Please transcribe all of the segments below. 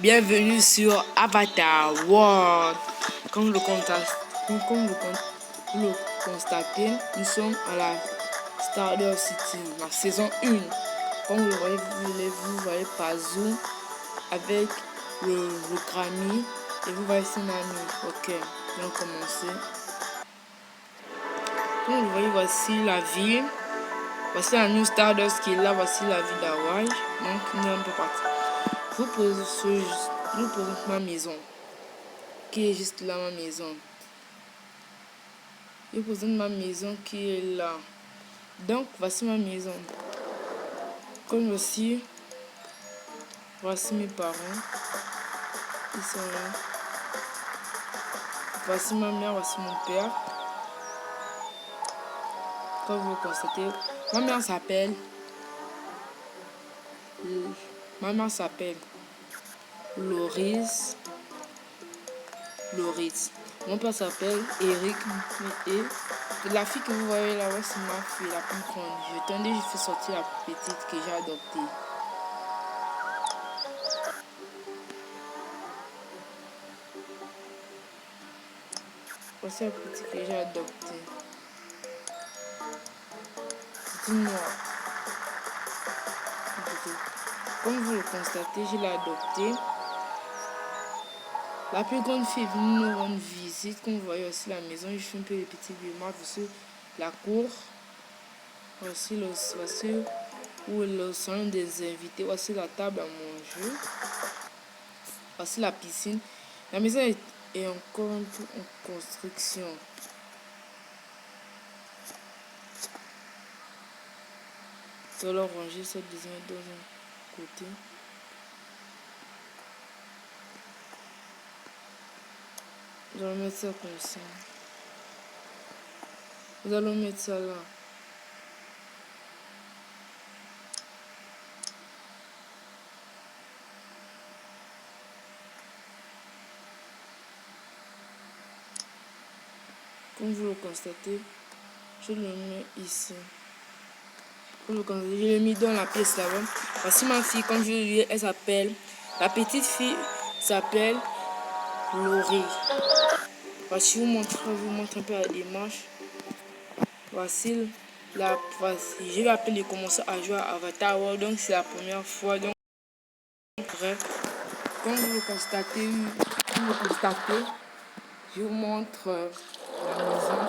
Bienvenue sur Avatar World. Comme vous le constatez, nous sommes à la Stardust City, la saison 1. Comme vous le voyez, vous voyez Pazou avec le Grammy et vous voyez son ami. Ok, on va commencer. Comme vous voyez, voici la ville. Voici la New Stardust qui est là. Voici la ville d'Hawaï. Donc, on est un peu parti. Nous présente ma maison. Qui est juste là, ma maison. Je vous présente ma maison qui est là. Donc, voici ma maison. Comme voici mes parents. Ils sont là. Voici ma mère, voici mon père. Comme vous le constatez, ma mère s'appelle Loris. Mon père s'appelle Eric et la fille que vous voyez là-bas, c'est ma fille, la plus grande. Je fais sortir la petite que j'ai adoptée. Voici la petite que j'ai adoptée. C'est une noire. Comme vous le constatez, je l'ai adoptée. La plus grande fille est venue nous rendre visite. Comme vous voyez aussi la maison, je fais un peu les petits remarques. Voici la cour. Voici où le salon des invités. Voici la table à manger. Voici la piscine. La maison est encore un peu en construction. Je vais leur ranger cette deuxième dans un côté. Nous allons mettre ça comme ça. Nous allons mettre ça là. Comme vous le constatez, je le mets ici. Comme vous le constatez, je l'ai mis dans la pièce là-bas. Voici ma fille, comme je l'ai dit, elle s'appelle. La petite fille s'appelle Laurie. Voici, je vous montre un peu la démarche. Voici. Je vais appeler commencer à jouer à Avatar World, donc c'est la première fois. Donc, comme vous le constatez, je vous montre la maison.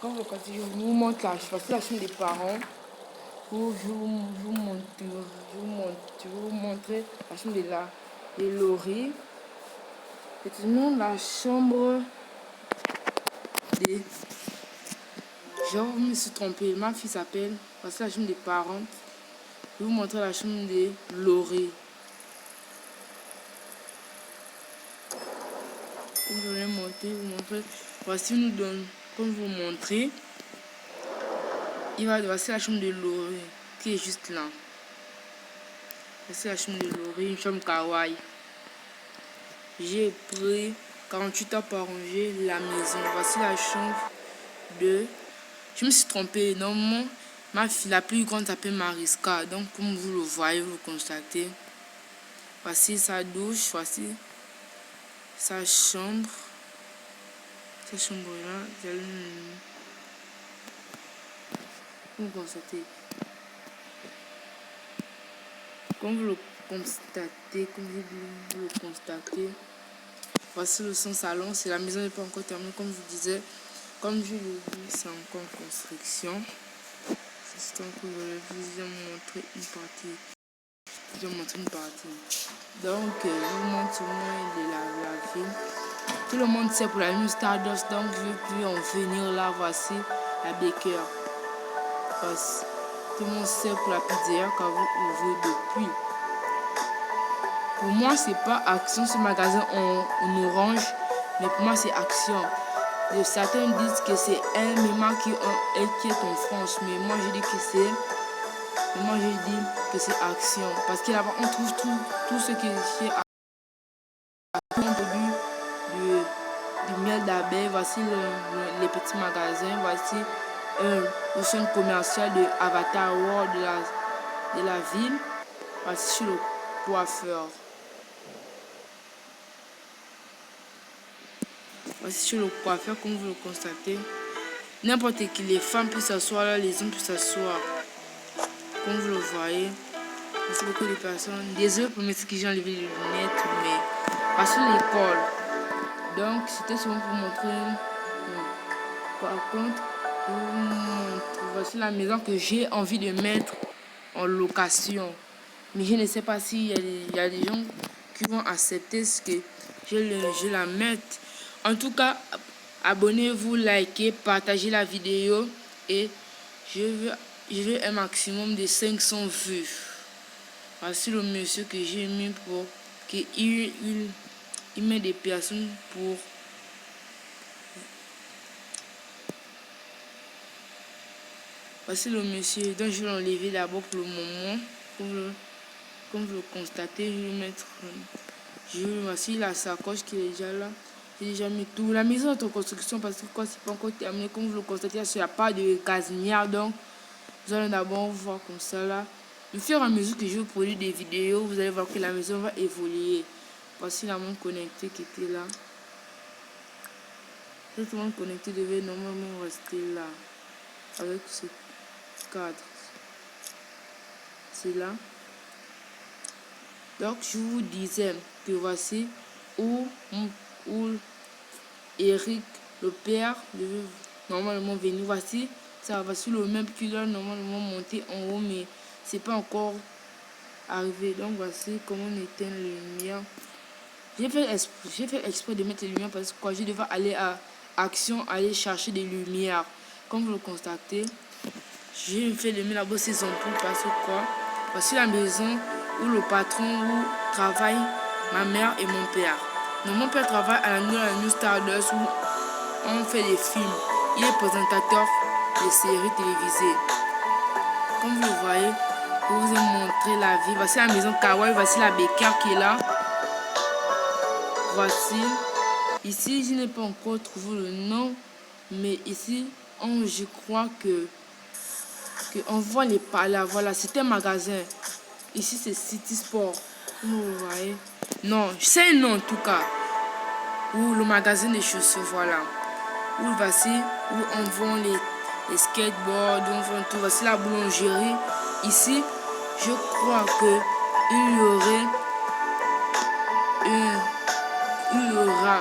Comme vous le constatez, je vous montre la chambre des parents. Je vais vous montrer la chambre de Laurie. Et sinon, la chambre des... Je me suis trompée. Ma fille s'appelle... Voici la chambre des parents. Je vais vous montrer la chambre de Laurie. Je vais vous montrer. Voici nous donne... Comme vous montrer. Voici la chambre de Laurie qui est juste là. Voici la chambre de Laurie, une chambre kawaii. J'ai pris 48 heures pour ranger la maison. Voici la chambre de... Je me suis trompée. Normalement, ma fille la plus grande s'appelle Mariska. Donc, comme vous le voyez, vous le constatez. Voici sa douche. Voici sa chambre. Sa chambre là. Vous le constatez. Comme vous le constatez, voici le son salon. C'est la maison n'est pas encore terminée, comme je vous disais. Comme je l'ai dit, c'est encore en construction. C'est encore, je vais vous montrer une partie. Donc, je vous montre seulement de la ville. Tout le monde sait pour la New Stardust, donc je vais plus en venir là. Voici la Baker. Voici. Tout le monde sait pour la pizzeria quand vous ouvrez depuis. Pour moi, c'est pas Action, ce magasin en orange, mais pour moi, c'est Action. Certains disent que c'est un mémoire qui est en France, mais moi, je dis que c'est Action. Parce que là-bas, on trouve tout ce qui est chez Action. Du miel d'abeille, voici les petits magasins, voici le centre commercial de Avatar World, de la ville. Voici sur le coiffeur. Voici sur le coiffeur, comme vous le constatez. N'importe qui, les femmes peuvent s'asseoir là, les hommes peuvent s'asseoir. Comme vous le voyez. Merci beaucoup de personnes. Désolé pour mes que j'ai enlevé les lunettes, mais voici l'école. Donc, c'était seulement pour montrer. Par contre, voici la maison que j'ai envie de mettre en location. Mais je ne sais pas s'il y a des gens qui vont accepter ce que je la mette. En tout cas, abonnez-vous, likez, partagez la vidéo et je veux un maximum de 500 vues. Voici le monsieur que j'ai mis pour qu'il met des personnes pour... Voici le monsieur, donc je vais l'enlever d'abord pour le moment. Comme vous le constatez, je vais mettre... Voici la sacoche qui est déjà là. J'ai déjà mis tout. La maison est en construction parce que quoi, c'est pas encore terminé. Comme vous le constatez, il n'y a pas de gazinière. Donc, vous allez d'abord voir comme ça là. Au fur et à mesure que je vais produire des vidéos, vous allez voir que la maison va évoluer. Voici la montre connectée qui était là. Cette montre connectée devait normalement rester là. Avec ce cadre. C'est là. Donc, je vous disais que voici où Eric, le père, devait normalement venir. Voici le meuble qui doit normalement monter en haut, mais c'est pas encore arrivé. Donc, voici comment on éteint les lumières. J'ai fait exprès de mettre les lumières parce que quand je devais aller à Action, aller chercher des lumières. Comme vous le constatez, j'ai fait de mettre là-bas ces ampoules parce que quoi. Voici la maison où le patron où travaille ma mère et mon père. Donc, mon père travaille à la New Stardust où on fait des films. Il est présentateur de séries télévisées. Comme vous le voyez, je vous ai montré la vie. Voici la maison Kawaii, voici la bécaire qui est là. Voici. Ici, je n'ai pas encore trouvé le nom, mais ici, je crois que on voit les pas là. Voilà, c'était un magasin. Ici, c'est City Sport. Vous voyez? Non, c'est un nom en tout cas. Ou le magasin des chaussures, voilà. Où voici, où on vend les skateboards, où on vend tout. Voici la boulangerie. Ici, je crois que il y aura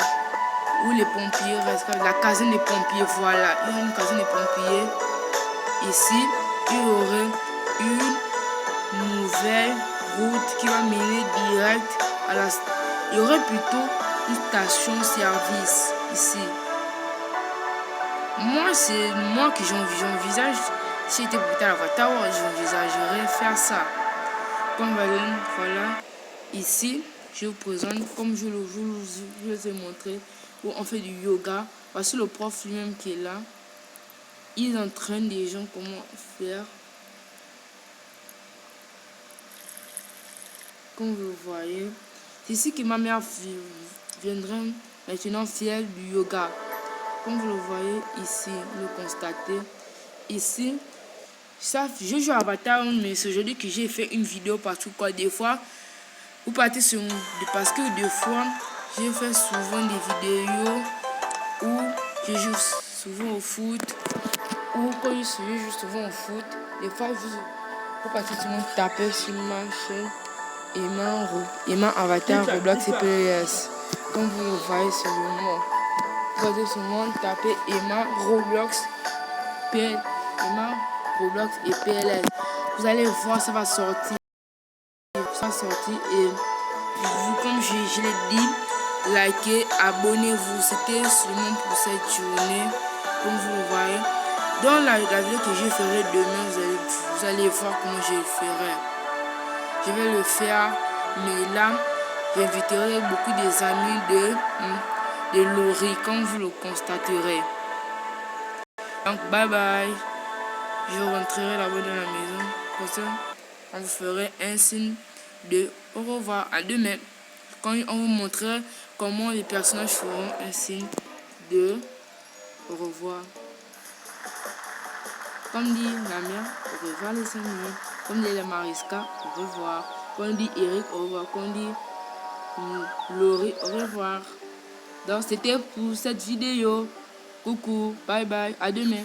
où les pompiers restent, la caserne des pompiers, voilà. Il y a une caserne des pompiers. Ici, il y aurait une nouvelle route qui va mener direct à la... Il y aurait plutôt une station-service ici. Moi, c'est moi que j'envisage. Si j'étais pour l'avatar, j'envisagerais faire ça. Comme voilà, ici, je vous présente, comme je vous ai montré, où on fait du yoga. Voici le prof lui-même qui est là. Il entraîne des gens comment faire. Comme vous le voyez, c'est ici que ma mère viendrait maintenant faire du yoga. Comme vous le voyez ici, vous le constatez. Ici, ça, je joue à Avatar, mais c'est aujourd'hui que j'ai fait une vidéo parce que quoi, des fois, vous partez sur... Parce que des fois, je fais souvent des vidéos où je joue souvent au foot. Ou quand je joue souvent au foot, des fois, vous partez sur mon taper sur ma chaîne. Emma Avatar Roblox et PLS. Comme vous le voyez sur le mot. Vous allez sur mon taper Emma Roblox et PLS. Vous allez voir, ça va sortir. Et vous, comme je l'ai dit, likez, abonnez-vous. C'était seulement pour cette journée. Comme vous le voyez. Dans la vidéo que je ferai demain, vous allez voir comment je le ferai. Je vais le faire, mais là, j'inviterai beaucoup des amis de Laurie, comme vous le constaterez. Donc, bye bye. Je rentrerai là-bas dans la maison. Comme ça, on vous ferait un signe de au revoir. À demain. Quand on vous montrera comment les personnages feront un signe de au revoir. Comme dit la mère, au revoir les amis. Comme dit la Mariska, au revoir. Quand on dit Eric, au revoir. Quand on dit Laurie, au revoir. Donc c'était pour cette vidéo. Coucou, bye bye, à demain.